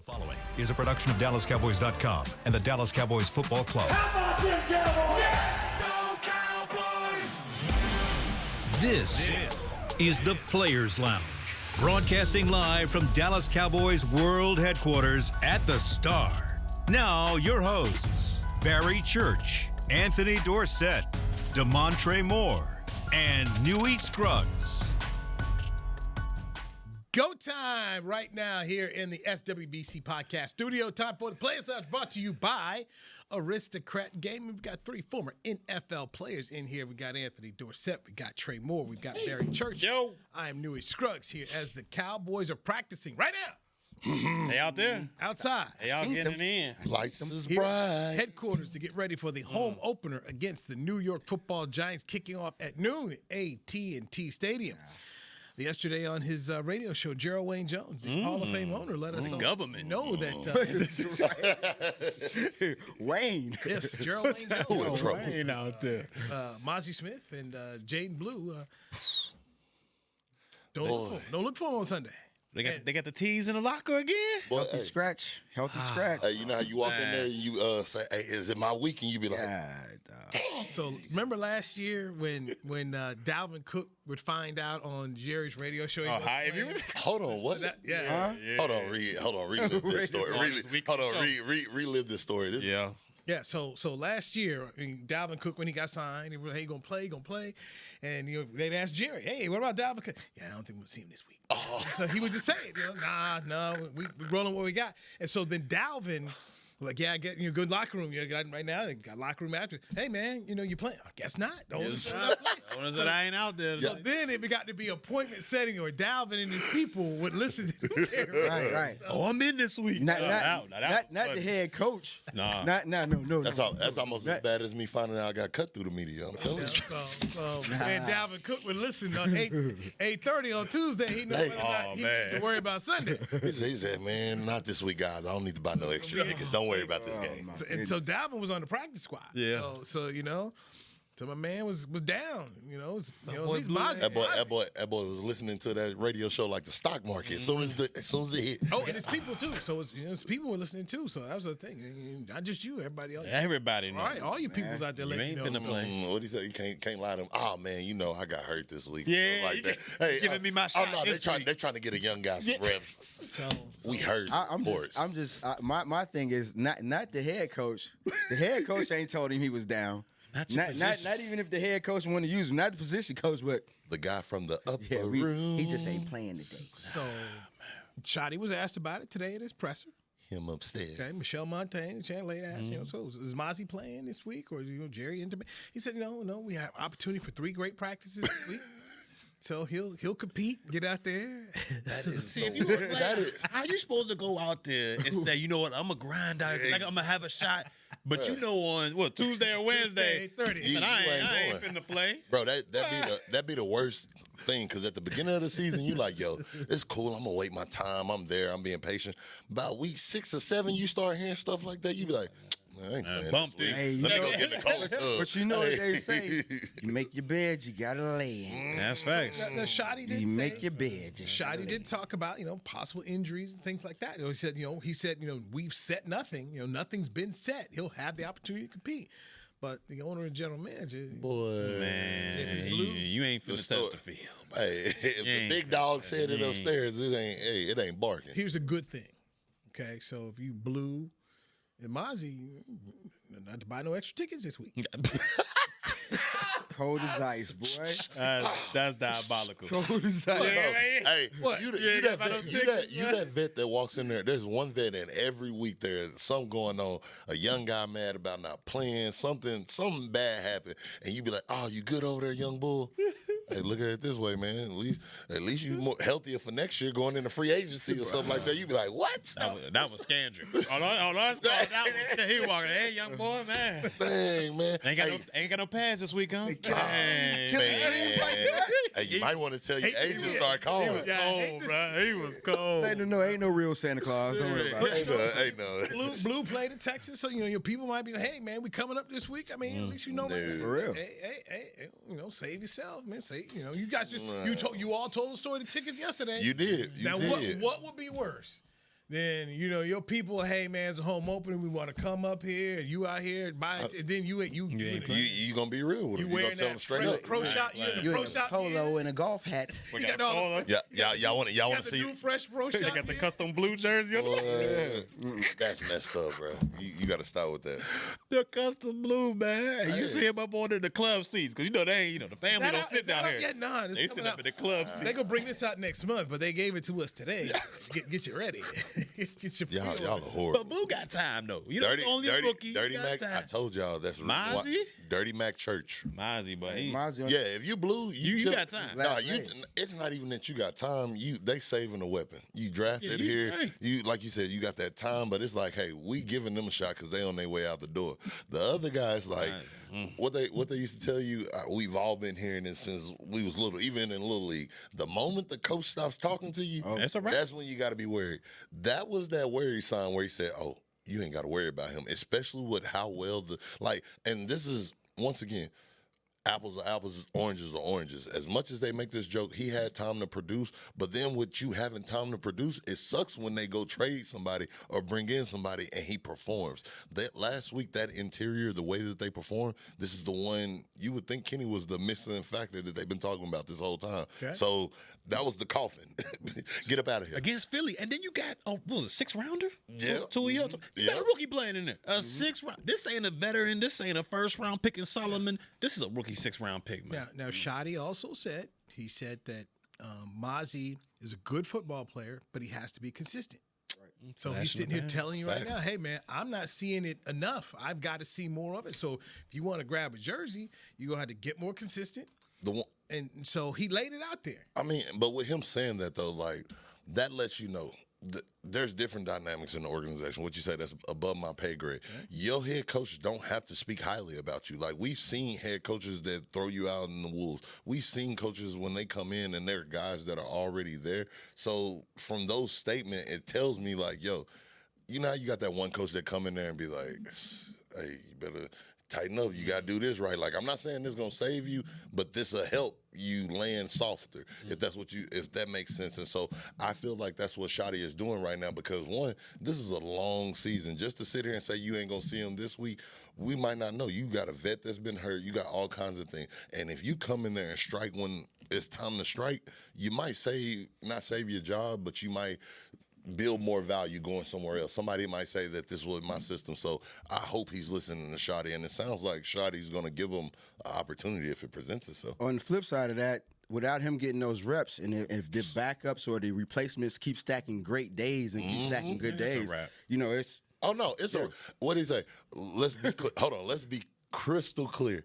following is a production of DallasCowboys.com and the Dallas Cowboys Football Club. How about them Cowboys? Yeah! Go Cowboys! This is the Players Lounge, broadcasting live from Dallas Cowboys World Headquarters at the Star. Now, your hosts, Barry Church, Anthony Dorsett, Damontre Moore, and Newy Scruggs. Go time right now here in the SWBC podcast studio. Time for the Players Lounge, brought to you by Aristocrat Gaming. We've got three former NFL players in here. We got Anthony Dorsett, we got Trey Moore, we got Barry Church. Yo. I am Newy Scruggs here as the Cowboys are practicing right now. Hey, out there. Outside. Hey, y'all getting in. Lights is Here bright. Headquarters to get ready for the home opener against the New York Football Giants, kicking off at noon at AT&T Stadium. Yesterday on his radio show, Gerald Wayne Jones, the Hall of Fame owner, let us know that Wayne. yes, Gerald Wayne Jones, Wayne out there. Mazi Smith and Jaden Blue. Don't look for him on Sunday. They got the T's in the locker again? Boy, Healthy scratch. Healthy scratch. hey, you know how you walk in there and you say, hey, is it my week? And you be like, So remember last year when Dalvin Cook would find out on Jerry's radio show? hold on, what? Hold on, relive this story. Relive this story. Yeah, so last year, I mean, Dalvin Cook, when he got signed, he was like, hey, he gonna play. And they'd ask Jerry, hey, what about Dalvin Cook? Yeah, I don't think we'll see him this week. So he would just say it, no, we rolling what we got. And so then Dalvin, like, yeah, I get good locker room. Right now, they got locker room after. Hey, man, you playing? I guess not. That I ain't out there. So then it got to be appointment setting where Dalvin and his people would listen to him. Right. So, I'm in this week. Not the head coach. Nah. No. That's almost as bad as me finding out I got cut through the media. I'm telling you. And Dalvin Cook would listen on 8:30 on Tuesday. He knows he to worry about Sunday. He said, man, not this week, guys. I don't need to buy no extra tickets. Don't worry about this game. So Dalvin was on the practice squad. Yeah. So my man was down. At least Mazi. That boy was listening to that radio show like the stock market. As soon as it hit. Oh, and his people too. So his people were listening too. So that was the thing. Not just you, everybody else. Everybody knows. All right, all you people's out there letting you know. Play. What he said? You can't lie to him. Oh man, I got hurt this week. Yeah, like that. Hey, giving me my shot. They're trying to get a young guy some reps. So we hurt. My thing is not the head coach. The head coach ain't told him he was down. Not even if the head coach wanted to use him. Not the position coach, but the guy from the upper room. He just ain't playing today. So Shotty was asked about it today at his presser. Him upstairs. Okay, Michelle Montaigne, Chan late asked, so is Mazi playing this week or Jerry into? He said, no, we have opportunity for 3 great practices this week. So he'll compete, get out there. How you supposed to go out there and say, you know what, I'm gonna grind out, like I'm gonna have a shot. But on Tuesday or Wednesday, 30. I ain't finna play, bro. That'd be the worst thing, because at the beginning of the season, you like, yo, it's cool. I'm gonna wait my time. I'm there. I'm being patient. About week 6 or 7, you start hearing stuff like that. You be like, I ain't playing. Bump this. Hey, Let me go get in the cold tub. But you know what they say? You make your bed, you gotta lay in. That's facts. Now, Shotty did You make your bed. Shotty did talk about possible injuries and things like that. He said we've set nothing. Nothing's been set. He'll have the opportunity to compete. But the owner and general manager, boy, man, you ain't finna touch the field. Hey, if the big dog said it upstairs, it ain't barking. Here's a good thing. Okay, so if you Blue and Mazi, not to buy no extra tickets this week. Cold as ice, boy. That's diabolical. Cold as ice. Hey, what? You that vet that walks in there. There's one vet, and every week there's something going on. A young guy mad about not playing. Something bad happened, and you be like, "Oh, you good over there, young bull?" Hey, look at it this way, man. At least you more healthier for next year going into free agency or something like that. You be like, what? That was Scandrick. He walking. Hey, young boy, man. Dang, man. Ain't got no pads this week, huh? Man. Hey, you might want to tell your agent start calling. He was cold, bro. He was cold. Ain't no real Santa Claus. Don't worry about it. Blue played in Texas, so your people might be like, "Hey, man, we coming up this week." I mean, at least for real. Hey, save yourself, man. You guys you all told the story of the tickets yesterday. You did. What would be worse? then your people, hey man, it's a home opening. We want to come up here, and you out here buy it. And then you gonna be real with them. You gonna tell them straight up. Pro shop, you in the pro shop polo and a golf hat. Y'all want to see the new fresh pro shop. They got the custom blue jersey. That's messed up, bro. You got to start with that. They're custom blue, man. You see them up on the club seats because they ain't the family don't sit down here. Nah, they sit up in the club seats. They gonna bring this out next month, but they gave it to us today. Get you ready. Get your y'all are horrible. But Boo got time though. Only a rookie. Dirty Mac. Time. I told y'all that's Mazi. Dirty Mac Church. Mazi, but if you blue, you got time. Nah, it's not even that you got time. They saving a weapon. You drafted here. Right. You like you said, you got that time, but it's like, hey, we giving them a shot because they on their way out the door. The other guys like. What they used to tell you, we've all been hearing this since we was little, even in Little League. The moment the coach stops talking to you, that's when you got to be worried. That was that worry sign where he said, oh, you ain't got to worry about him, especially with how well and this is, once again, apples are apples, oranges are oranges. As much as they make this joke, he had time to produce, but then with you having time to produce, it sucks when they go trade somebody or bring in somebody and he performs. That last week, that interior, the way that they performed, this is the one you would think Kenny was the missing factor that they've been talking about this whole time. Okay. So that was the coffin. Get up out of here. Against Philly. And then you got, what was it, 6-rounder? Yeah. You got a rookie playing in there. A 6-round. This ain't a veteran. This ain't a first-round pick in Solomon. This is a rookie 6-round pick, man. Now Shotty also said, that Mazi is a good football player, but he has to be consistent. Right. So he's sitting here telling you right now, hey, man, I'm not seeing it enough. I've got to see more of it. So if you want to grab a jersey, you're going to have to get more consistent. And so he laid it out there. I mean, but with him saying that, though, like, that lets you know there's different dynamics in the organization. What you said, that's above my pay grade. Okay. Your head coach don't have to speak highly about you. Like, we've seen head coaches that throw you out in the wolves. We've seen coaches when they come in and they're guys that are already there. So from those statements, it tells me, like, yo, you know how you got that one coach that come in there and be like, hey, you better tighten up. You got to do this right. Like, I'm not saying this is going to save you, but this will help you land softer, if that makes sense. And so I feel like that's what Shotty is doing right now because, one, this is a long season. Just to sit here and say you ain't going to see him this week, we might not know. You got a vet that's been hurt. You got all kinds of things. And if you come in there and strike when it's time to strike, you might not save your job, but you might build more value going somewhere else. Somebody might say that this was my system, so I hope he's listening to Shotty, and it sounds like Shotty's going to give him an opportunity if it presents itself. On the flip side of that, without him getting those reps, and if the backups or the replacements keep stacking great days and keep stacking good days, it's... Oh, no, it's what did he say? Hold on, let's be crystal clear.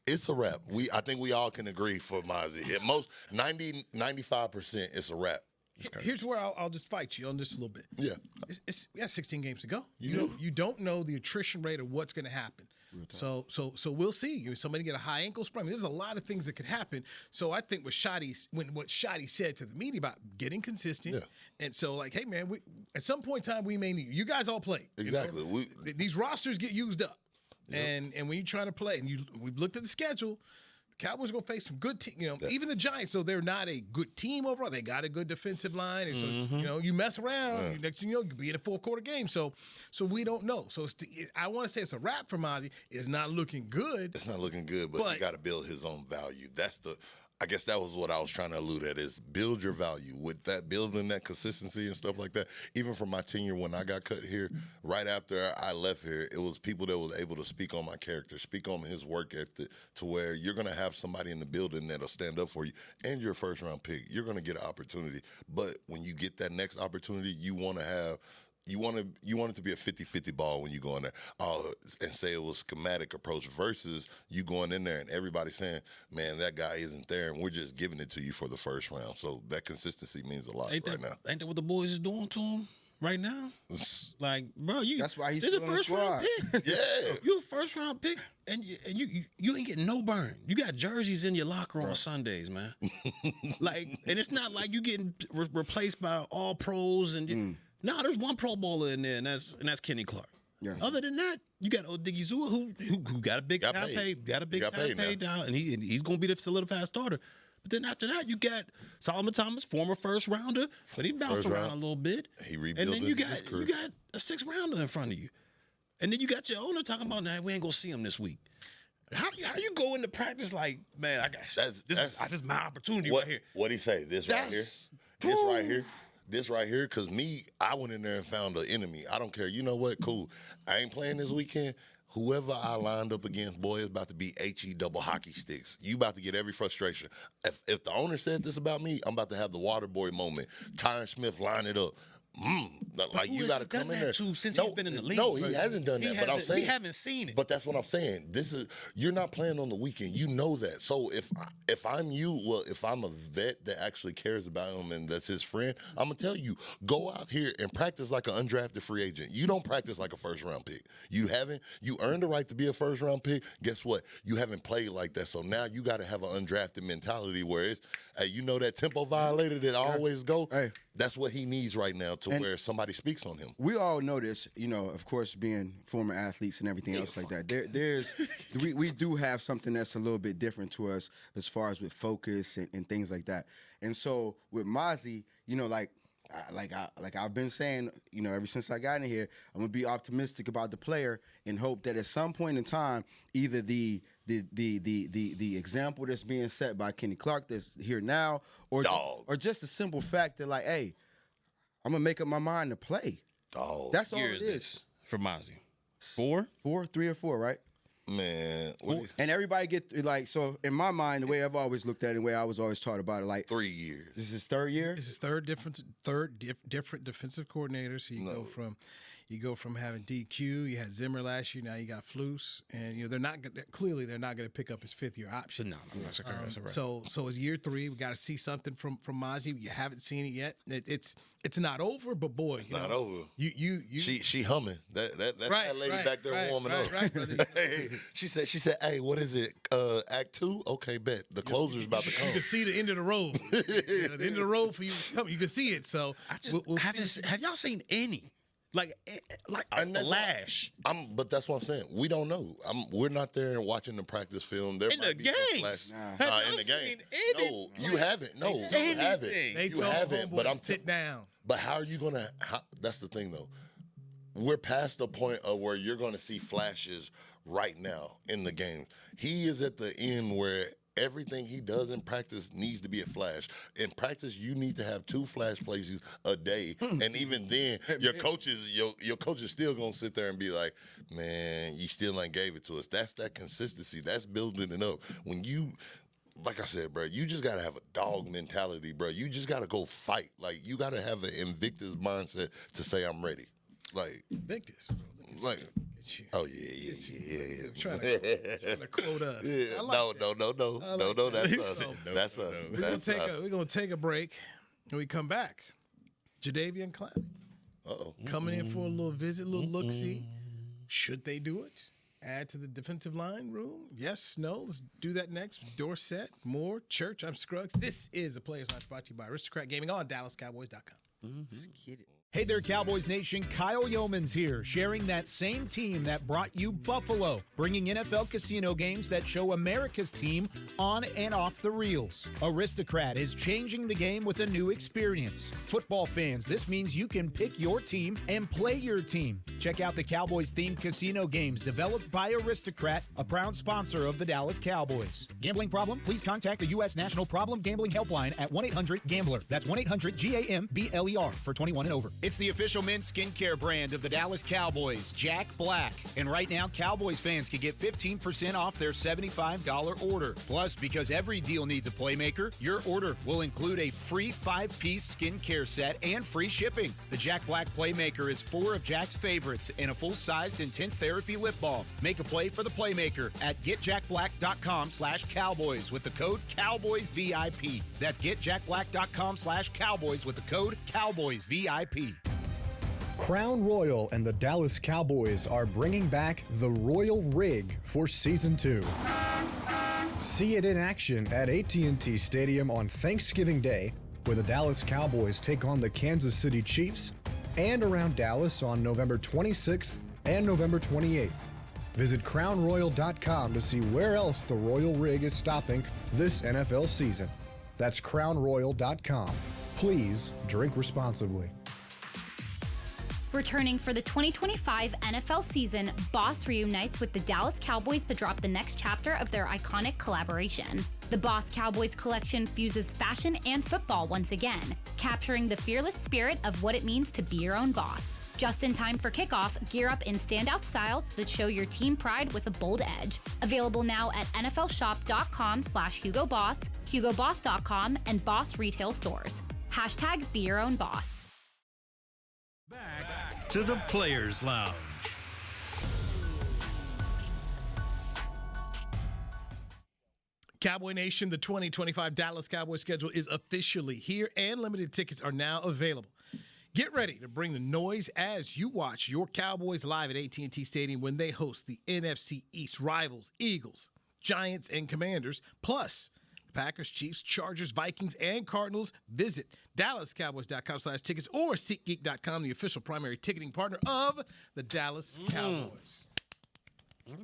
It's a wrap. I think we all can agree for Mazi. At most, 95%, it's a wrap. Here's where I'll just fight you on this a little bit. Yeah. We got 16 games to go. You don't know the attrition rate of what's going to happen. So we'll see. Somebody get a high ankle sprain. There's a lot of things that could happen. So I think what Shotty said to the media about getting consistent, and so like, hey man, at some point in time we may need you guys all play. Exactly. These rosters get used up, and when you're trying to play, and we've looked at the schedule. Cowboys are going to face some good team, even the Giants, so they're not a good team overall. They got a good defensive line. And so, you mess around, next thing you could be in a fourth-quarter game. So we don't know. So I want to say it's a wrap for Mazi. It's not looking good. It's not looking good, but you got to build his own value. I guess that was what I was trying to allude at is build your value with that, building that consistency and stuff like that. Even from my tenure when I got cut here, right after I left here, it was people that was able to speak on my character, speak on his work ethic to where you're going to have somebody in the building that'll stand up for you and your first round pick. You're going to get an opportunity. But when you get that next opportunity, you want it to be a 50-50 ball when you go in there and say it was schematic approach versus you going in there and everybody saying, man, that guy isn't there and we're just giving it to you for the first round. So that consistency means a lot now. Ain't that what the boys is doing to him right now? Like, bro, that's why he's a first round pick. Yeah. You a first round pick and you ain't getting no burn. You got jerseys in your locker on Sundays, man. And it's not like you getting replaced by all pros and no, there's one Pro Bowler in there, and that's Kenny Clark. Yeah. Other than that, you got Odigizua who got a big time pay, got a big time pay down, and he's gonna be the solidified starter. But then after that, you got Solomon Thomas, former first rounder, but he bounced around a little bit. He rebuilt. And then you got a 6th rounder in front of you. And then you got your owner talking about, nah, we ain't gonna see him this week. How you go into practice like, man, I got this is my opportunity right here. What'd he say? This right here. This right here. Because I went in there and found an enemy. I don't care. You know what? Cool. I ain't playing this weekend. Whoever I lined up against, boy, is about to be HE double hockey sticks. You about to get every frustration. If the owner said this about me, I'm about to have the water boy moment. Tyron Smith line it up. Like you got to come in there since he's been in the league. No, he hasn't done that. But I'm saying we haven't seen it. But that's what I'm saying. You're not playing on the weekend. You know that. So if I'm you, if I'm a vet that actually cares about him and that's his friend, I'm gonna tell you, go out here and practice like an undrafted free agent. You don't practice like a 1st-round pick. You earned the right to be a 1st-round pick. Guess what? You haven't played like that. So now you got to have an undrafted mentality where it's, hey, you know that tempo violator that always go. Hey. That's what he needs right now to where somebody speaks on him. We all know this, of course, being former athletes and everything else like that. We do have something that's a little bit different to us as far as with focus and things like that. And so with Mazi, like I've been saying, ever since I got in here, I'm gonna be optimistic about the player and hope that at some point in time, either the example that's being set by Kenny Clark that's here now, or just a simple fact that, like, hey, I'm gonna make up my mind to play. Dog. That's all Year it is is. this for Mazi? 4? 3 or 4, right? Man. And everybody so in my mind, the way I've always looked at it, the way I was always taught about it, like 3 years. This is his 3rd year? This is different defensive coordinators. So you go from having DQ, you had Zimmer last year, now you got Flus, and they're not going to pick up his 5th-year option. No, that's right. So it's year 3. We got to see something from Mazi. You haven't seen it yet. It's not over, but boy, it's not over. You she humming. That's right, that lady back there warming up. Right, brother. She said, hey, what is it? Act 2? Okay, bet. The closer's about to come. You can see the end of the road. The end of the road for you to come. You can see it. So have y'all seen any? Like a flash. But that's what I'm saying. We don't know. We're not there watching the practice film. There in might the be games. in the game. No, you haven't. No, you haven't. They told homeboy but I'm sit down. But how are you gonna? That's the thing, though. We're past the point of where you're gonna see flashes right now in the game. He is at the end where everything he does in practice needs to be a flash. In practice, you need to have 2 flash plays a day, and even then, your coach is still gonna sit there and be like, "Man, you still ain't gave it to us." That's that consistency. That's building it up. When you, like I said, bro, you just gotta have a dog mentality, bro. You just gotta go fight. Like you gotta have an Invictus mindset to say, "I'm ready." Like Invictus, bro. Like. Oh yeah. Trying to quote us. Yeah. Like No. That's us. That's us. We're gonna take a break, and we come back. Jadeveon Clowney. Coming in for a little visit, a little look-see. Should they do it? Add to the defensive line room? Yes, no. Let's do that next. Dorsett, more Church. I'm Scruggs. This is the Players Lounge brought to you by Aristocrat Gaming on DallasCowboys.com. Just kidding. Hey there, Cowboys Nation. Kyle Yeomans here, sharing that same team that brought you Buffalo, bringing NFL casino games that show America's team on and off the reels. Aristocrat is changing the game with a new experience. Football fans, this means you can pick your team and play your team. Check out the Cowboys-themed casino games developed by Aristocrat, a proud sponsor of the Dallas Cowboys. Gambling problem? Please contact the U.S. National Problem Gambling Helpline at 1-800-GAMBLER. That's 1-800-GAMBLER for 21 and over. It's the official men's skincare brand of the Dallas Cowboys, Jack Black. And right now, Cowboys fans can get 15% off their $75 order. Plus, because every deal needs a playmaker, your order will include a free 5-piece skincare set and free shipping. The Jack Black Playmaker is 4 of Jack's favorites and a full-sized intense therapy lip balm. Make a play for the Playmaker at getjackblack.com/Cowboys with the code CowboysVIP. That's getjackblack.com/Cowboys with the code CowboysVIP. Crown Royal and the Dallas Cowboys are bringing back the Royal Rig for Season 2. See it in action at AT&T Stadium on Thanksgiving Day, where the Dallas Cowboys take on the Kansas City Chiefs, and around Dallas on November 26th and November 28th. Visit crownroyal.com to see where else the Royal Rig is stopping this NFL season. That's crownroyal.com. Please drink responsibly. Returning for the 2025 NFL season, Boss reunites with the Dallas Cowboys to drop the next chapter of their iconic collaboration. The Boss Cowboys collection fuses fashion and football once again, capturing the fearless spirit of what it means to be your own boss. Just in time for kickoff, gear up in standout styles that show your team pride with a bold edge. Available now at nflshop.com/HugoBoss, HugoBoss.com, and Boss retail stores. Hashtag be your own boss. Back to the Players Lounge. Cowboy Nation, the 2025 Dallas Cowboys schedule is officially here, and limited tickets are now available. Get ready to bring the noise as you watch your Cowboys live at AT&T Stadium when they host the NFC East rivals, Eagles, Giants, and Commanders, plus Packers, Chiefs, Chargers, Vikings, and Cardinals. Visit DallasCowboys.com/tickets or SeatGeek.com, the official primary ticketing partner of the Dallas Cowboys.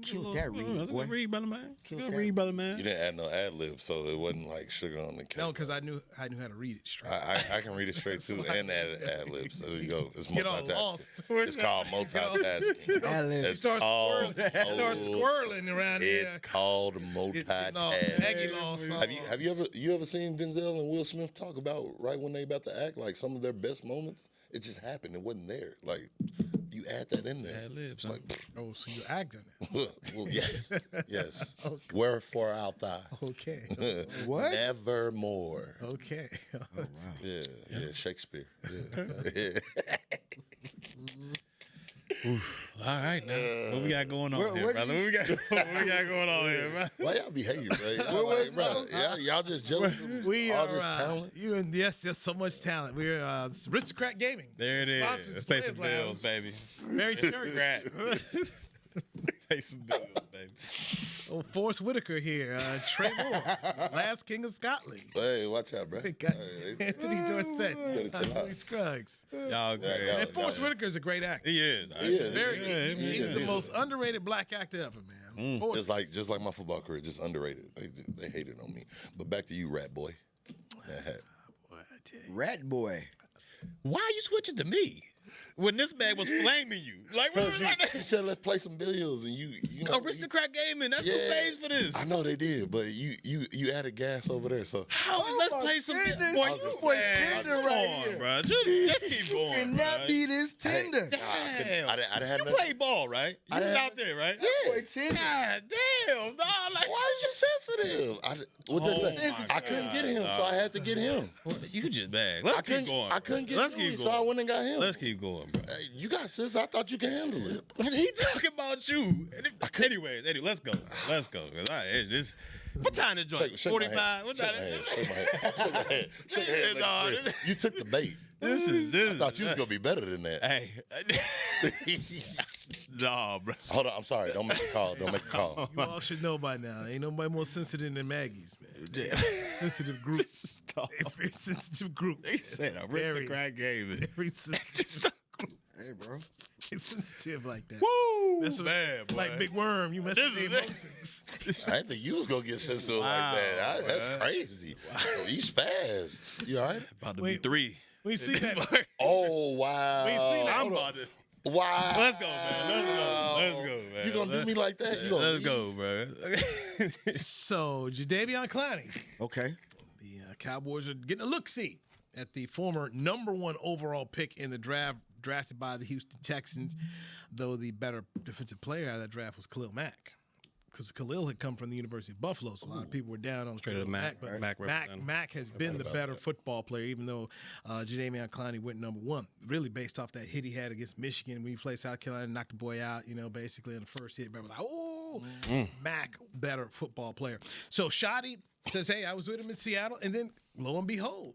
Killed that read, That's a boy. good read, brother man. Killed Good that. read, brother man. You didn't add no ad lib, so it wasn't like sugar on the cake. No, because I knew how to read it straight. I can read it straight too and add ad libs. So there you go. It's Get all multitasking. lost. It's called multitasking. Ad-lib. It's Start called squirreling around here. It's called Getting all multitasking. Maggie lost. Have you ever seen Denzel and Will Smith talk about right when they about to act like some of their best moments? It just happened. It wasn't there. Like you add that in there. Ad-libs, Like, Oh, so you acting it. well, yes, yes. Wherefore art thou? Okay. What? Nevermore. Okay. Yeah, Shakespeare. Yeah. All right, now. What we got going on here, what brother? What we got going on here, bro? Why y'all be hating, bro? Like, bro, y'all just jealous of We all are this talent? you and yes, so much talent. We're Aristocrat Gaming. There it is. Sponsors Let's the pay some Players bills, Lounge. baby. Mary Church. Congrats. Pay some bills, baby. Oh, Forrest Whitaker here. Trey Moore, last king of Scotland. Hey, watch out, bro. We got Hey, Anthony Dorsett, Better chill out. Newy Scruggs. Y'all great. Yeah, And Forrest Whitaker is a great actor. He is. He is. He's the most underrated black actor ever, man. Forrest. just like my football career, just underrated. They hated on me. But back to you, Rat Boy. That hat. Boy, I tell you. Rat boy. Why are you switching to me when this man was flaming you? Like, what Because was you said let's play some billions, and you know Aristocrat Gaming. That's who Yeah. pays for this. I know they did, but you added gas over there, so How is let's play some goodness. boy? I was You just- Boy, man, tender come right on, here. bro. Just keep going. Cannot bro. be this tender. Damn. I didn't have You nothing. play ball, right? You I was had- out there, right? Boy, tender. God damn, dog. Like, Why is you sensitive? What they Oh say? my I couldn't God, get him, so I had to get him. you just bad. Let's keep going. I couldn't get Let's Louis, keep so I going. went and got him. Let's keep going, bro. Hey, you got sense. I thought you could handle it. He talking about you. Anyways, let's go. Let's go. 'Cause what time is joint? Shake my 45. hand. What Shake time my hand. is Shake my hand. Shake my hand. Shake my hand. Dog, Make it free. You took the bait. This I is. thought you was gonna be better than that. Hey. Nah, bro. Hold on. I'm sorry. Don't make a call. Don't make a call. You all should know by now. Ain't nobody more sensitive than Maggie's, man. Sensitive group. Stop. Very sensitive group. They said Aristocrat Gaming. Very sensitive group. Hey, bro. It's sensitive like that. Woo! That's what, Man, boy. like Big Worm, you mess This with the is- emotions. I didn't think you was gonna get sensitive like that. That's man. crazy. You spaz. You all right? About to be Wait. 3. We see that. Oh wow. We seen that. I'm about to. Wow. Let's go, man. Let's go, man. You gonna do me like that? You gonna Let's go, bro. So, Javon Clowney, Okay. the Cowboys are getting a look-see at the former #1 overall pick in the draft, drafted by the Houston Texans, though the better defensive player out of that draft was Khalil Mack. Because Khalil had come from the University of Buffalo, so a lot of people were down on Straight up Mack, But Mack representing. Mack has been the better football player, even though Jadeveon Clowney went #1. Really based off that hit he had against Michigan when he played South Carolina, knocked the boy out, basically in the first hit. Everybody was like, oh, Mack, better football player. So Shotty says, hey, I was with him in Seattle, and then lo and behold,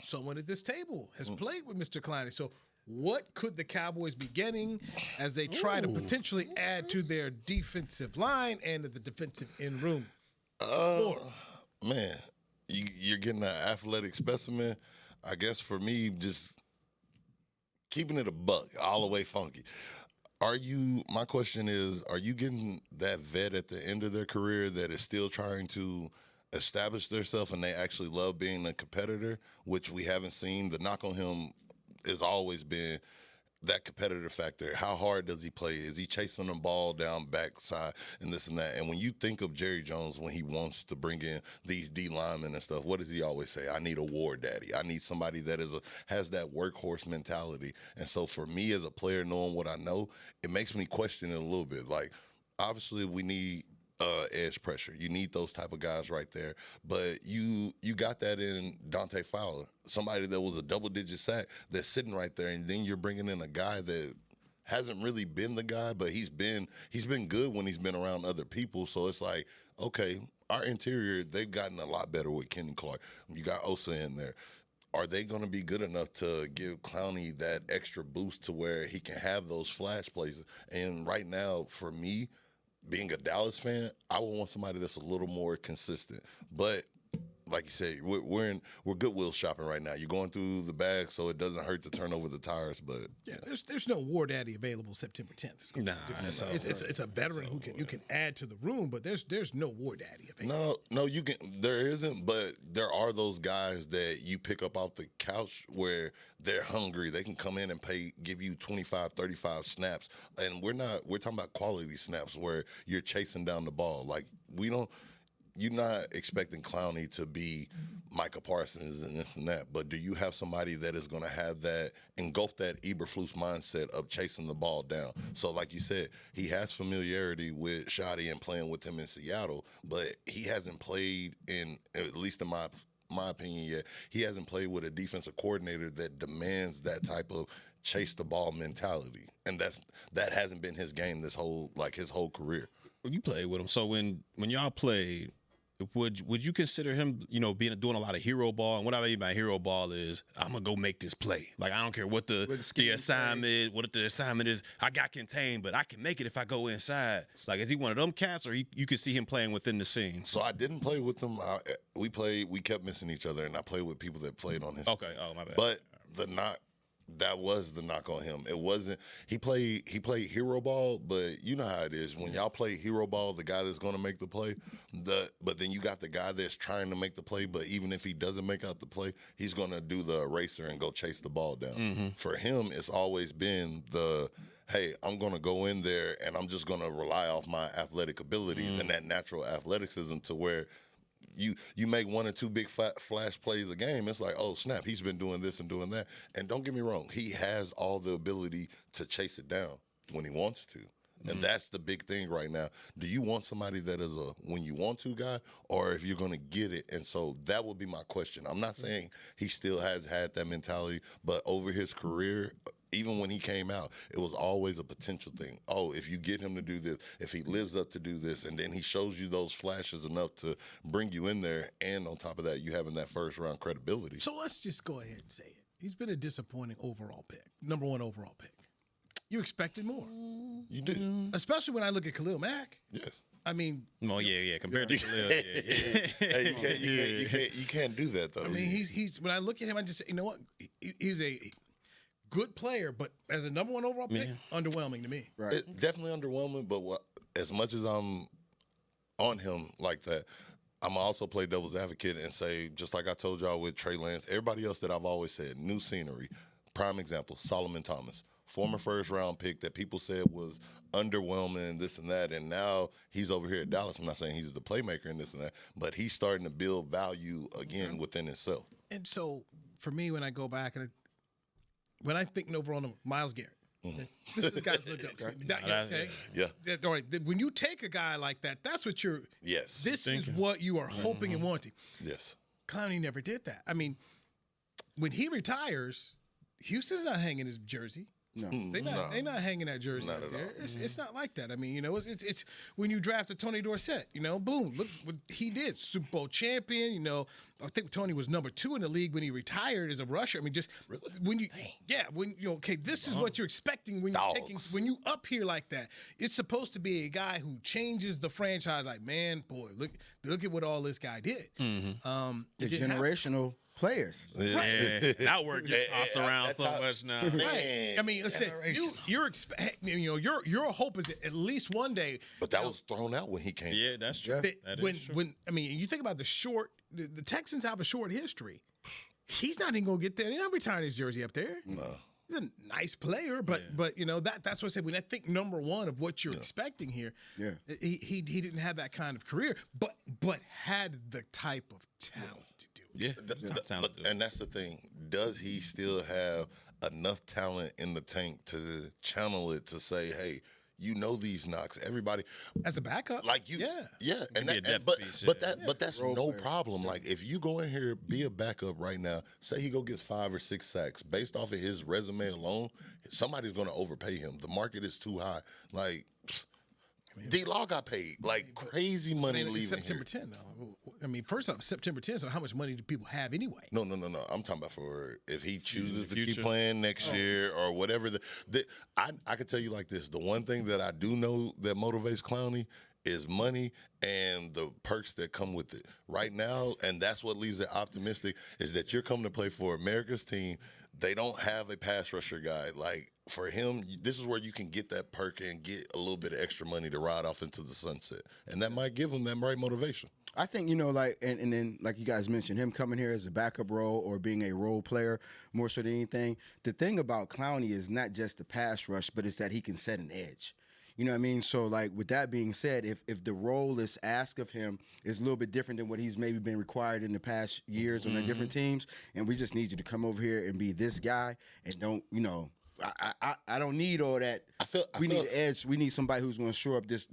someone at this table has played with Mr. Clowney. So what could the Cowboys be getting as they try to potentially add to their defensive line and the defensive end room? Man, you're getting an athletic specimen. I guess for me, just keeping it a buck, all the way funky. My question is, are you getting that vet at the end of their career that is still trying to established themselves and they actually love being a competitor, which we haven't seen. The knock on him has always been that competitive factor. How hard does he play? Is he chasing the ball down backside and this and that? And when you think of Jerry Jones, when he wants to bring in these D linemen and stuff, what does he always say? I need a war daddy. I need somebody that has that workhorse mentality. And so for me as a player, knowing what I know, it makes me question it a little bit. Like, obviously we need edge pressure. You need those type of guys right there. But you got that in Dante Fowler, somebody that was a double-digit sack that's sitting right there, and then you're bringing in a guy that hasn't really been the guy, but he's been good when he's been around other people. So it's like, okay, our interior, they've gotten a lot better with Kenny Clark. You got Osa in there. Are they going to be good enough to give Clowney that extra boost to where he can have those flash plays? And right now, for me, being a Dallas fan, I would want somebody that's a little more consistent. But like you said, we're Goodwill shopping right now. You're going through the bag, so it doesn't hurt to turn over the tires. But yeah, there's no war daddy available September 10th. Nah, it's a veteran who can add to the room, but there's no war daddy available. No, you can. There isn't, but there are those guys that you pick up off the couch where they're hungry. They can come in and give you 25, 35 snaps, and we're talking about quality snaps where you're chasing down the ball. Like you're not expecting Clowney to be Micah Parsons and this and that, but do you have somebody that is going to have that, engulf that Eberflus mindset of chasing the ball down? So like you said, he has familiarity with Shoddy and playing with him in Seattle, but he hasn't played at least in my opinion yet, he hasn't played with a defensive coordinator that demands that type of chase the ball mentality. And that hasn't been his game his whole career. Well, you played with him. So when y'all played, would you consider him, doing a lot of hero ball? And what I mean by hero ball is I'm gonna go make this play. Like I don't care what the assignment is, what the assignment is. I got contained, but I can make it if I go inside. Like is he one of them cats, or you could see him playing within the scene? So I didn't play with him. We kept missing each other, and I played with people that played on his. Okay, oh my bad. But that was the knock on him. It wasn't. He played hero ball, but you know how it is when y'all play hero ball. The guy that's going to make the play, but then you got the guy that's trying to make the play. But even if he doesn't make out the play, he's going to do the eraser and go chase the ball down. Mm-hmm. For him, it's always been hey, I'm going to go in there and I'm just going to rely off my athletic abilities and that natural athleticism to where. You make one or two big flash plays a game, it's like, oh, snap, he's been doing this and doing that. And don't get me wrong, he has all the ability to chase it down when he wants to. And that's the big thing right now. Do you want somebody that is a when you want to guy, or if you're going to get it? And so that would be my question. I'm not saying he still has had that mentality, but over his career, even when he came out, it was always a potential thing. Oh, if you get him to do this, if he lives up to do this, and then he shows you those flashes enough to bring you in there, and on top of that, you having that first-round credibility. So let's just go ahead and say it. He's been a disappointing overall pick, number one overall pick. You expected more. You do. Especially when I look at Khalil Mack. Yes. I mean, compared to Khalil, Hey, you can't do that though. I mean, he's when I look at him, I just say, you know what? He's a good player, but as a number one overall pick, underwhelming to me. Right. Definitely underwhelming, but as much as I'm on him like that, I'm also play devil's advocate and say, just like I told y'all with Trey Lance, everybody else that I've always said, new scenery. Prime example, Solomon Thomas, former first-round pick that people said was underwhelming, this and that, and now he's over here at Dallas. I'm not saying he's the playmaker and this and that, but he's starting to build value again within himself. And so, for me, when I go back and when I think overall, Myles Garrett. Mm-hmm. This is the guy who okay? Yeah. All right. When you take a guy like that, that's what you're. Yes. This is what you are hoping and wanting. Yes. Clowney never did that. I mean, when he retires, Houston's not hanging his jersey. No, they're not hanging that jersey not out there. It's not like that. I mean, it's when you drafted Tony Dorsett, boom, look what he did. Super Bowl champion, I think Tony was number 2 in the league when he retired as a rusher. I mean, just really? This is what you're expecting when you're when you up here like that. It's supposed to be a guy who changes the franchise. Like, man, boy, look at what all this guy did. The generational players. Yeah, that word gets tossed around so how- much now. Right. I mean, let's say your hope is at least one day. But that was thrown out when he came. Yeah, that's true. Yeah. That when is true. when I mean, you think about the Texans have a short history. He's not even gonna get there. He's not retiring his jersey up there. No. He's a nice player, but that's what I said. When I think number one of what you're expecting here, he didn't have that kind of career, but had the type of talent to do it. Yeah, top talent. And that's the thing. Does he still have enough talent in the tank to channel it to say, hey, you know these knocks. Everybody As a backup, like you, yeah. and be a that, depth but piece, but yeah. that's no problem. Like if you go in here, be a backup right now. Say he go gets 5 or 6 sacks based off of his resume alone. Somebody's going to overpay him. The market is too high. Like D-Law got paid like crazy money leaving September here. 10. Though. I mean, first off, September 10. So how much money do people have anyway? No. I'm talking about for if he chooses to keep future. playing next year or whatever. I can tell you like this. The one thing that I do know that motivates Clowney is money and the perks that come with it. Right now, and that's what leaves it optimistic, is that you're coming to play for America's team. They don't have a pass rusher guy. Like, for him, this is where you can get that perk and get a little bit of extra money to ride off into the sunset. And that might give him that right motivation. I think, like, and then, like you guys mentioned, him coming here as a backup role or being a role player more so than anything. The thing about Clowney is not just the pass rush, but it's that he can set an edge. You know what I mean? So, like, with that being said, if the role is asked of him is a little bit different than what he's maybe been required in the past years on the different teams, and we just need you to come over here and be this guy and don't, I don't need all that. We need an edge. We need somebody who's going to shore up this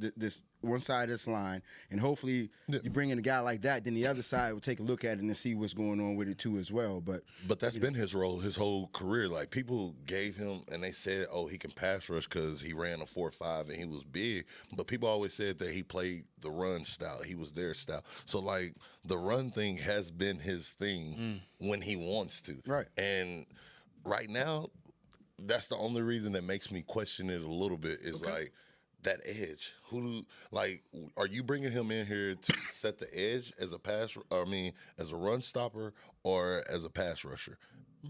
one side of this line, and hopefully you bring in a guy like that. Then the other side will take a look at it and see what's going on with it too as well. But that's been his role his whole career. Like people gave him, and they said, "Oh, he can pass rush because he ran a 4.5 and he was big." But people always said that he played the run style. He was their style. So like the run thing has been his thing when he wants to. Right. And right now, that's the only reason that makes me question it a little bit is like that edge. Are you bringing him in here to set the edge as as a run stopper or as a pass rusher?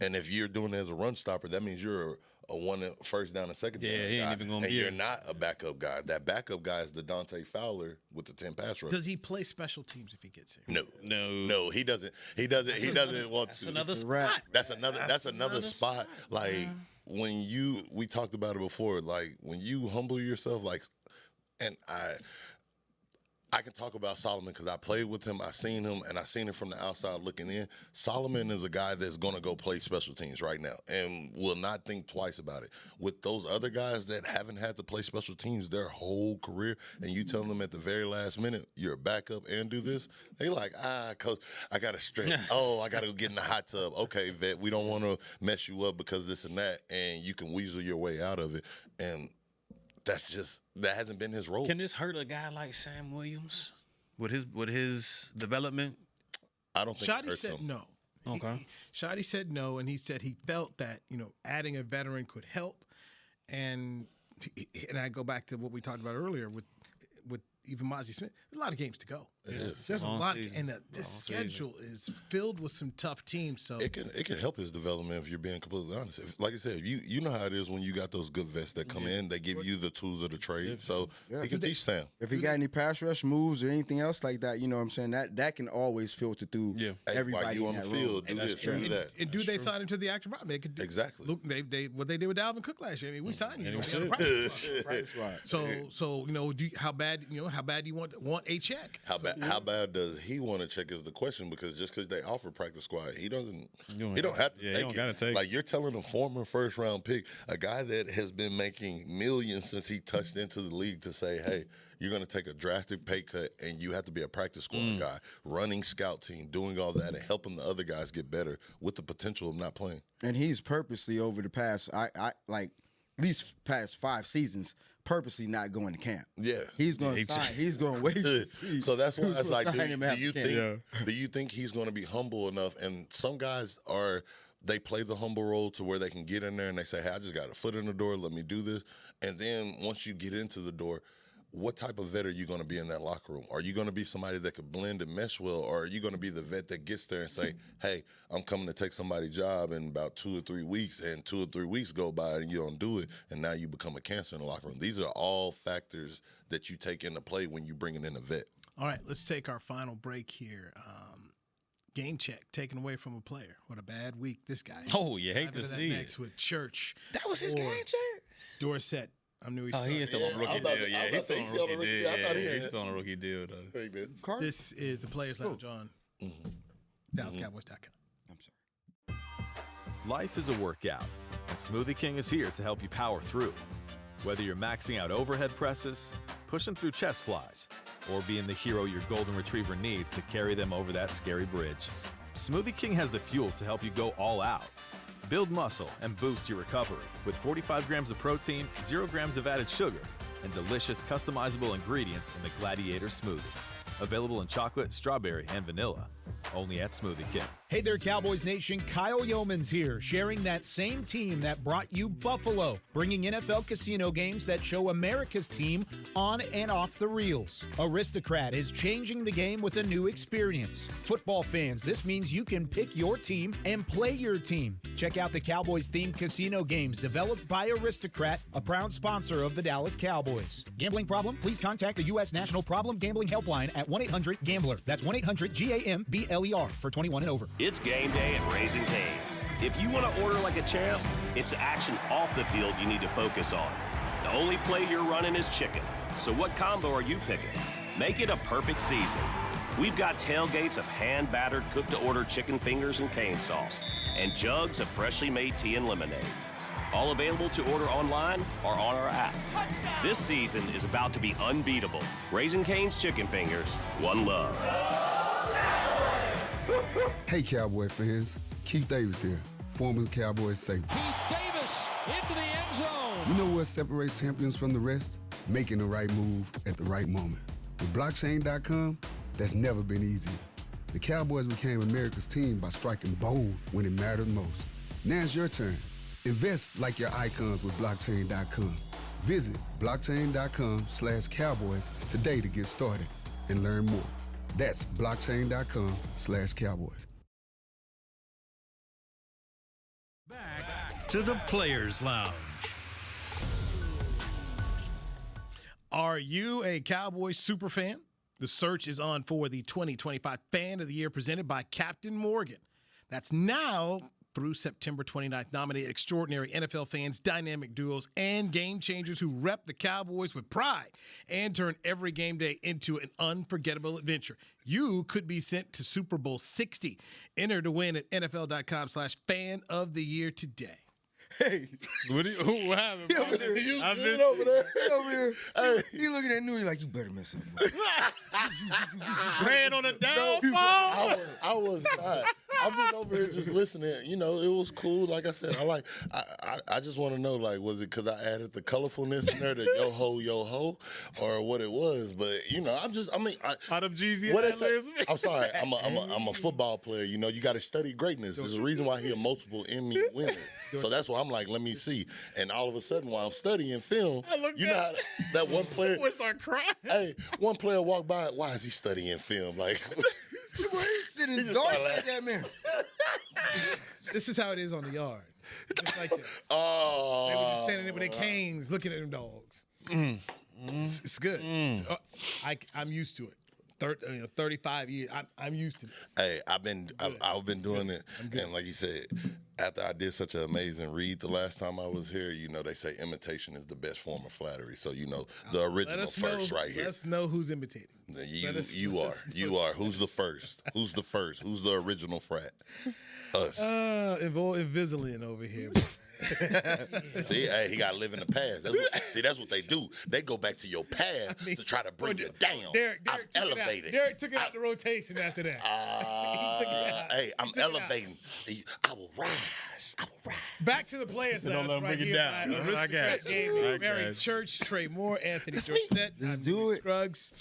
And if you're doing it as a run stopper, that means you're a first down and second down Yeah, he ain't guy, even gonna and be you're it. not a backup guy. That backup guy is the Dante Fowler with the 10 pass rush. Does he play special teams if he gets here? No, he doesn't. He doesn't want to. That's another wrap. spot. That's another spot. Like when we talked about it before. Like when you humble yourself, and I can talk about Solomon because I played with him. I seen him, and I seen it from the outside looking in. Solomon is a guy that's going to go play special teams right now and will not think twice about it. With those other guys that haven't had to play special teams their whole career, and you tell them at the very last minute, you're a backup and do this, they like, coach, I got to stretch. I got to go get in the hot tub. Okay, vet, we don't want to mess you up because this and that, and you can weasel your way out of it. And that hasn't been his role. Can this hurt a guy like Sam Williams with his development? I don't think Shotty it hurts said him. no. Okay. Shotty said no, and he said he felt that adding a veteran could help, and I go back to what we talked about earlier with even Mazi Smith. There's a lot of games to go. It is. There's a Long lot, season. and this schedule is filled with some tough teams. So It can help his development if you're being completely honest. Like I said, you know how it is when you got those good vets that come in, they give you the tools of the trade. So he can teach Sam. if he got any pass rush moves or anything else like that, you know what I'm saying, that can always filter through Hey, everybody while you in on the that room. field, do this, do that. And do they sign him to the active roster? They could do, Exactly. Look, they what they did with Dalvin Cook last year. I mean, we signed you. And You know, we we had a should. practice squad. So how bad do you want a check? How bad does he want to check is the question, because just because they offer practice squad, he don't have to he take don't it. gotta take it. Like you're telling a former first round pick, a guy that has been making millions since he touched into the league, to say, hey, you're going to take a drastic pay cut and you have to be a practice squad guy, running scout team, doing all that and helping the other guys get better with the potential of not playing. And he's purposely over the past, I like at least past 5 seasons, purposely not going to camp. Yeah. He's going to sign. He's going to wait to see. So that's why who's it's gonna like, sign him after camp. do you think he's going to be humble enough? And some guys they play the humble role to where they can get in there and they say, hey, I just got a foot in the door. Let me do this. And then once you get into the door, what type of vet are you going to be in that locker room? Are you going to be somebody that could blend and mesh well, or are you going to be the vet that gets there and say, hey, I'm coming to take somebody's job in about 2 or 3 weeks, and 2 or 3 weeks go by and you don't do it, and now you become a cancer in the locker room? These are all factors that you take into play when you bring in a vet. All right, let's take our final break here. Game check taken away from a player. What a bad week this guy. Oh, you hate to see it. Next with Church. That was his game check? Dorset. I'm Newy Oh, he is still on a rookie deal. Yeah, he's still on a rookie deal. He's still on a rookie deal, though. This is the Players Lounge on DallasCowboys.com. I'm sorry. Life is a workout, and Smoothie King is here to help you power through. Whether you're maxing out overhead presses, pushing through chest flies, or being the hero your golden retriever needs to carry them over that scary bridge, Smoothie King has the fuel to help you go all out. Build muscle and boost your recovery with 45 grams of protein, 0 grams of added sugar, and delicious customizable ingredients in the Gladiator Smoothie. Available in chocolate, strawberry, and vanilla. Only at Smoothie King. Hey there, Cowboys Nation. Kyle Yeomans here, sharing that same team that brought you Buffalo, bringing NFL casino games that show America's team on and off the reels. Aristocrat is changing the game with a new experience. Football fans, this means you can pick your team and play your team. Check out the Cowboys-themed casino games developed by Aristocrat, a proud sponsor of the Dallas Cowboys. Gambling problem? Please contact the U.S. National Problem Gambling Helpline at 1-800-GAMBLER. That's 1-800-GAMBLER for 21 and over. It's game day at Raising Cane's. If you want to order like a champ, it's the action off the field you need to focus on. The only play you're running is chicken. So what combo are you picking? Make it a perfect season. We've got tailgates of hand-battered, cooked-to-order chicken fingers and cane sauce, and jugs of freshly made tea and lemonade. All available to order online or on our app. This season is about to be unbeatable. Raising Cane's Chicken Fingers, one love. Hey, Cowboy fans. Keith Davis here, former Cowboys safety. Keith Davis into the end zone. You know what separates champions from the rest? Making the right move at the right moment. With blockchain.com, that's never been easier. The Cowboys became America's team by striking bold when it mattered most. Now it's your turn. Invest like your icons with blockchain.com. Visit blockchain.com/Cowboys today to get started and learn more. That's blockchain.com/Cowboys. Back to the Players Lounge. Are you a Cowboys super fan? The search is on for the 2025 Fan of the Year presented by Captain Morgan. That's now through September 29th. Nominate extraordinary NFL fans, dynamic duos, and game changers who rep the Cowboys with pride and turn every game day into an unforgettable adventure. You could be sent to Super Bowl 60. Enter to win at NFL.com/Fan of the Year today. Hey, what happened? You good over there? Over here. Hey, he looking at Newy like, you better mess up. Praying on the downfall. I was not. I'm just over here just listening. You know, it was cool. Like I said, I just want to know, like, was it because I added the colorfulness in there, the yo ho, or what it was? But you know, out of Jeezy. I'm sorry. I'm a football player. You know, you got to study greatness. There's a reason why he a multiple Emmy winner. So that's why I'm like, let me see. And all of a sudden, while I'm studying film, you know how that one player would start crying. Hey, one player walked by. Why is he studying film? Like, He's sitting dark like that, man. This is how it is on the yard. Just like this. Oh. They were just standing there with their canes looking at them dogs. It's good. So, I'm used to it. 35 years. I'm used to this. Hey, I've been doing it, and like you said, after I did such an amazing read the last time I was here, you know, they say imitation is the best form of flattery. So you know, the original first right here. Let's know who's imitating. You are. Who's the first? Who's the first? Who's the original frat? Us. Invisalign over here. See, hey, he got to live in the past. That's what they do. They go back to your past to try to bring you down. Derek elevated. Derek took it out the rotation after that. Hey, I'm elevating. I will rise. Back to the Players Lounge right here. I got you. Mary Church, Trey Moore, Anthony Dorsett. Let's do it. Scruggs.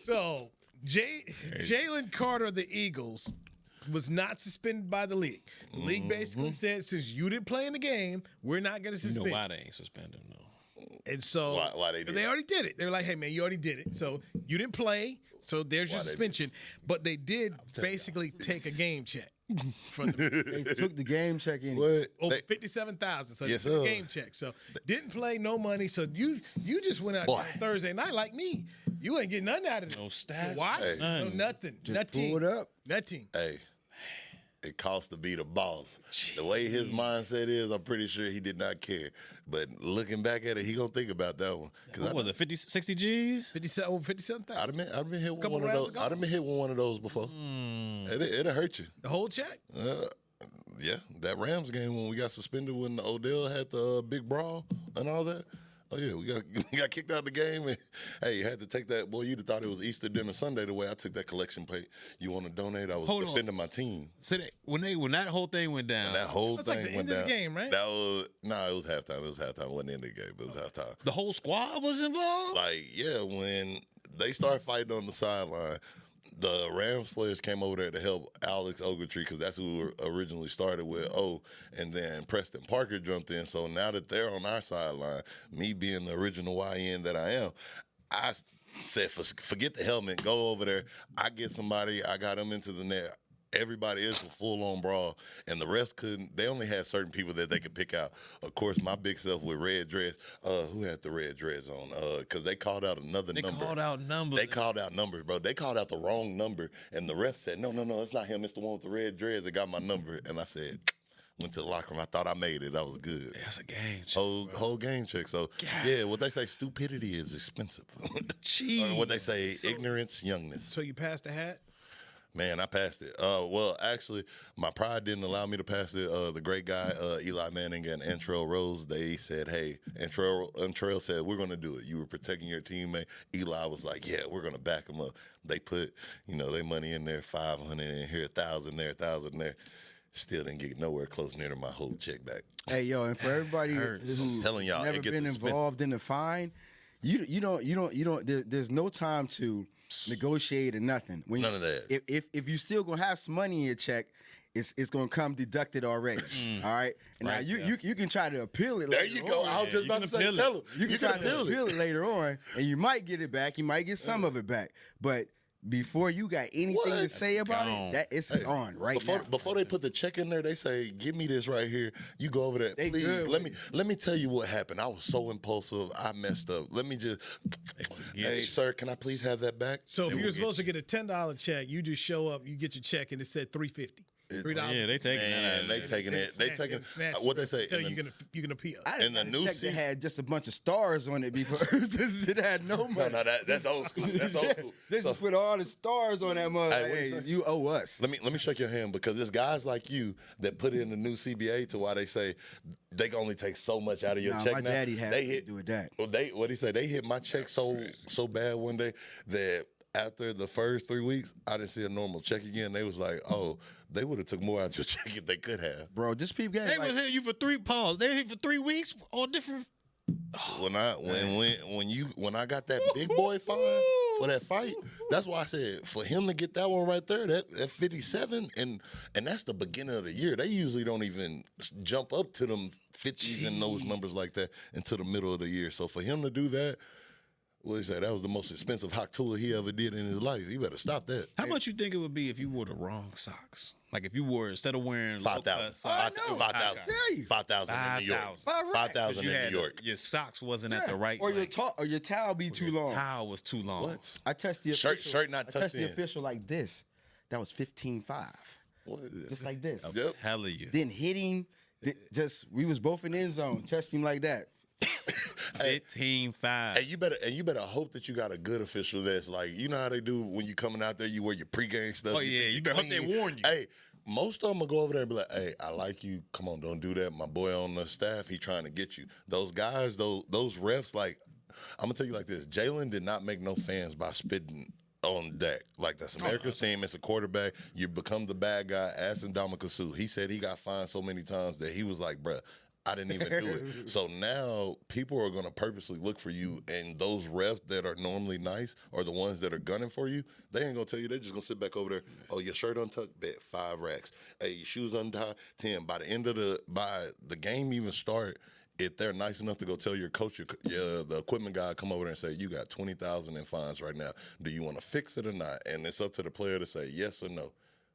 So, Jalen Carter of the Eagles was not suspended by the league. The league basically said, since you didn't play in the game, we're not going to suspend. You know why they ain't suspended him, though? And so why they did? They already did it. They were like, hey, man, you already did it. So you didn't play. So there's your suspension. But they did basically take a game check. They took the game check in. Over 57,000. So Yes, they took a sir. game check. So didn't play, no money. So you just went out on Thursday night like me. You ain't getting nothing out of it. No stats. Watch. Hey. No nothing. Just pull it up. Nothing. Hey, it costs to be the boss. The way his mindset is, I'm pretty sure he did not care. But looking back at it, he gonna think about that one. What was it, 50, 60 G's? 57,000. I'd have been hit with Couple one of rounds those. ago? I'd have been hit with one of those before. It'll hurt you. The whole check? Yeah, that Rams game when we got suspended when Odell had the big brawl and all that. Oh yeah, we got kicked out of the game, and hey, you had to take that. Boy, you'd have thought it was Easter dinner Sunday the way I took that collection plate. You want to donate? I was defending my team. So when that whole thing went down, And that whole That's thing like the went end down. of the game, right? That was it was halftime. It was halftime. It wasn't the end of the game, but it was halftime. the whole squad was involved. Like, yeah, when they started fighting on the sideline, the Rams players came over there to help Alex Ogletree because that's who originally started with and then Preston Parker jumped in. So now that they're on our sideline, me being the original YN that I am, I said, forget the helmet, go over there. I get somebody, I got them into the net. Everybody is a full-on brawl, and the rest couldn't. They only had certain people that they could pick out. Of course, my big self with red dreads. Who had the red dreads on? Because they called out another number. They called out numbers. They called out numbers, bro. They called out the wrong number, and the ref said, no, it's not him. It's the one with the red dreads that got my number. And I said, went to the locker room. I thought I made it. I was good. That's a game check. Whole game check. So, yeah, what they say, stupidity is expensive. Or what they say, ignorance, youngness. So you passed the hat? Man, I passed it. Well, actually, my pride didn't allow me to pass it. The great guy, Eli Manning and Antrell Rose, they said, hey, Antrell said, we're going to do it. You were protecting your teammate. Eli was like, yeah, we're going to back him up. They put, their money in there, 500 in here, 1,000 there, 1,000 there. Still didn't get nowhere close near to my whole check back. Hey, yo, and for everybody who's Telling y'all, never it gets been involved in the fine, you don't. There's no time to negotiate or nothing. None of that. If you still gonna have some money in your check, it's gonna come deducted already. All right. And now you can try to appeal it. There you go. I was just about to say, tell him. You can try to appeal it later on, and you might get it back. You might get some of it back, but before you got anything to say about it, that it's gone right now. Before they put the check in there, they say, "Give me this right here." You go over there, They please. good Let me tell you what happened. I was so impulsive. I messed up. Let me just. Hey, sir, can I please have that back? So if you're supposed to get a $10 check, you just show up, you get your check, and it said $3.50. $3. Yeah, they taking that. They taking it. They taking what they say. Tell you you can appeal. I in the didn't new check that had just a bunch of stars on it before. It had no money. No, that's old school. That's old school. They just put all the stars on that mug. Hey, what Hey, you say? you owe us. Let me shake your hand because it's guys like you that put in the new CBA to why they say they can only take so much out of your check. My now. daddy had to do with that. Well, what he say? They hit my check so bad one day that after the first 3 weeks, I didn't see a normal check again. They was like, oh, they would have took more out your check if they could have. Bro, just peep game. They was hitting you for 3 pause. They hit for 3 weeks, all different. When I got that big boy fine for that fight, that's why I said for him to get that one right there, that 57, and that's the beginning of the year. They usually don't even jump up to them 50s and those numbers like that until the middle of the year. So for him to do that, what he said, that was the most expensive hot tool he ever did in his life. He better stop that. How much you think it would be if you wore the wrong socks? Like if you wore, instead of wearing 5,000. 5,000 in New York. 5,000 in New York. Your socks wasn't at the right. Or your towel be too long. Your towel was too long. What? I test the Shirt official. not I tucked test the in. official like this. That was 15.5. Just like this. Yep. Telling you. Then hit him. We was both in the end zone. Test him like that. 15-5. And you better hope that you got a good official that's like, you know how they do when you coming out there, you wear your pregame stuff. Oh, yeah, think you better hope clean. they warn you. Hey, most of them will go over there and be like, hey, I like you. Come on, don't do that. My boy on the staff, he trying to get you. Those guys, those refs, like, I'm going to tell you like this. Jalen did not make no fans by spitting on deck. Like, that's America's team. It's a quarterback. You become the bad guy. Ask Ndamukong. He said he got fined so many times that he was like, bruh, I didn't even do it. So now people are going to purposely look for you, and those refs that are normally nice or the ones that are gunning for you, they ain't going to tell you. They're just going to sit back over there. Oh, your shirt untucked? Bet 5 racks. Hey, your shoes untied? 10. By the game even start, if they're nice enough to go tell your coach, the equipment guy, come over there and say, you got $20,000 in fines right now. Do you want to fix it or not? And it's up to the player to say yes or no.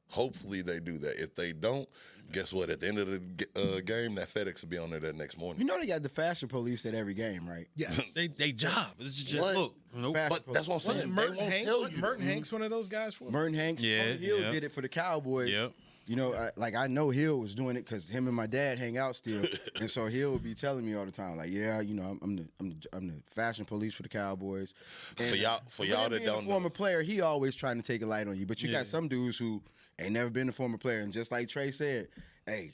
Hopefully they do that. If they don't, guess what? At the end of the game, that FedEx will be on there that next morning. You know they got the fashion police at every game, right? Yes. they job. It's just look. Nope. But that's what I'm saying. Merton Hanks one of those guys for? Merton Hanks. Hill did it for the Cowboys. Yep. You know, I know Hill was doing it because him and my dad hang out still, and so Hill would be telling me all the time, like, yeah, you know, I'm the fashion police for the Cowboys. And for y'all that don't know, former player, he always trying to take a light on you, but you got some dudes who ain't never been a former player, and just like Trey said, hey.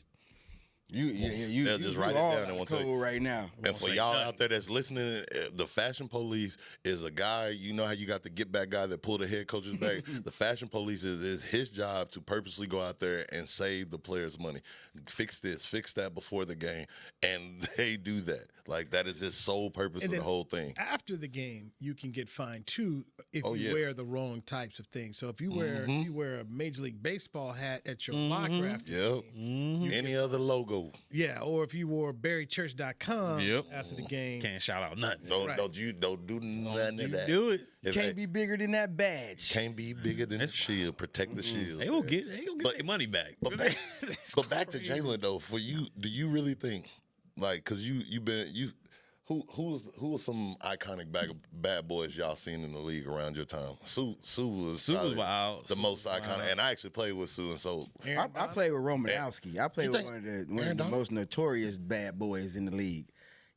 They'll just write it down and won't tell you right now. And for y'all out there that's listening, the fashion police is a guy. You know how you got the get back guy that pulled the head coach's back. The fashion police is his job to purposely go out there and save the players' money. Fix this, fix that before the game, and they do that. Like that is his sole purpose of the whole thing. After the game, you can get fined too if you wear the wrong types of things. So if you wear a Major League Baseball hat at your locker after the game, any other logo. Yeah, or if you wore BarryChurch.com after the game. Can't shout out nothing. Don't do nothing of that. Do it. Can't be bigger than that badge. Can't be bigger than the shield. Protect the shield. They gonna get their money back. But back to Jalen though. For you, do you really think because who are some iconic bad boys y'all seen in the league around your time? Sue was wild. The most iconic, and I actually played with Sue, and so I played with Romanowski. I played with one of the most notorious bad boys in the league.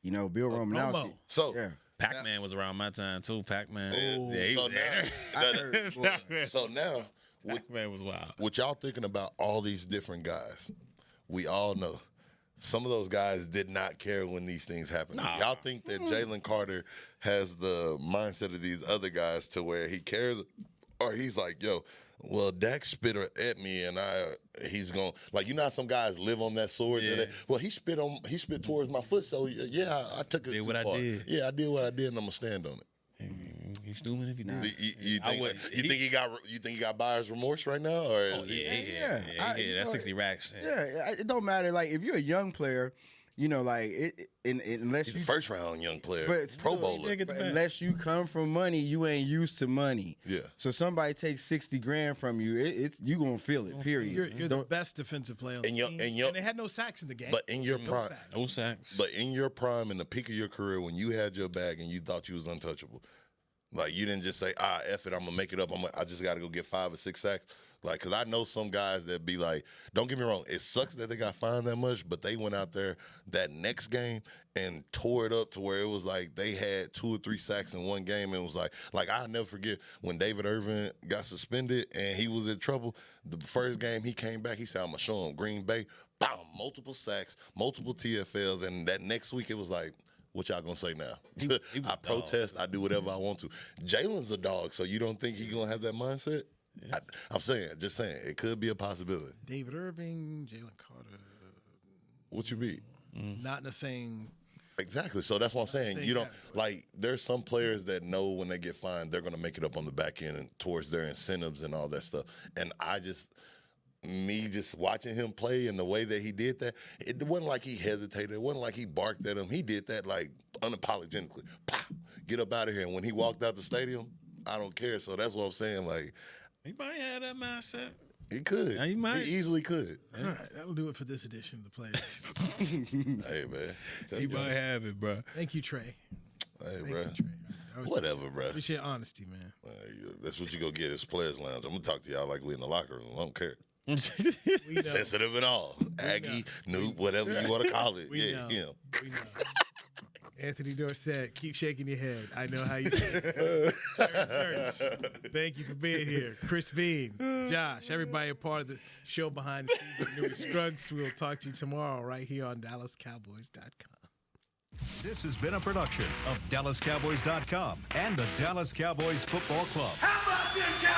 You know, Bill Romanowski. So Pac-Man was around my time too. Pac-Man. So now, Pac-Man was wild. What y'all thinking about all these different guys? We all know. Some of those guys did not care when these things happened. Y'all think that Jalen Carter has the mindset of these other guys to where he cares, or he's like, yo, well, Dak spit at me, and he's going like, you know how some guys live on that sword. Yeah. Well, he spit towards my foot, so yeah, I took it too far. I did. Yeah, I did what I did, and I'm gonna stand on it. He's stupid if he did. You think he got buyer's remorse right now, or that's 60 racks. Yeah, it don't matter. Like if you're a young player, you know, like unless he's a first round young player, but Pro Bowler. But unless you come from money, you ain't used to money. Yeah. So somebody takes $60,000 from you, it's you gonna feel it. Period. You're the best defensive player on the team, and they had no sacks in the game. But in your prime, no sacks. But in your prime, in the peak of your career, when you had your bag and you thought you was untouchable, like you didn't just say, F it, I'm gonna make it up. I just got to go get 5 or 6 sacks. Like, because I know some guys that be like, don't get me wrong, it sucks that they got fined that much, but they went out there that next game and tore it up to where it was like they had 2 or 3 sacks in one game, and it was like I'll never forget when David Irvin got suspended and he was in trouble. The first game he came back, he said, I'm going to show him Green Bay, bam, multiple sacks, multiple TFLs, and that next week it was like, what y'all gonna say now? I protest, I do whatever I want to. Jalen's a dog, so you don't think he's gonna have that mindset? Yeah. I'm just saying, it could be a possibility. David Irving, Jalen Carter. What you mean? Not in the same. Exactly. So that's what I'm saying. You don't like. There's some players that know when they get fined, they're gonna make it up on the back end and towards their incentives and all that stuff. And me just watching him play and the way that he did that, it wasn't like he hesitated. It wasn't like he barked at him. He did that like unapologetically. Pow, get up out of here. And when he walked out the stadium, I don't care. So that's what I'm saying. Like, he might have that mindset. He could. Yeah, he might. He easily could. All right, that'll do it for this edition of the Players. Hey, man. He might have it, bro. Thank you, Trey. Hey, bro. Whatever, bro. Appreciate honesty, man. That's what you go get as Players Lounge. I'm going to talk to y'all like we in the locker room. I don't care. Sensitive and all. Aggie, noob, whatever you want to call it. We know. Anthony Dorsett, keep shaking your head. I know how you feel. Thank you for being here. Chris Bean, Josh, everybody a part of the show behind the scenes with Newy Scruggs. We'll talk to you tomorrow right here on DallasCowboys.com. This has been a production of DallasCowboys.com and the Dallas Cowboys Football Club. How about this, guys?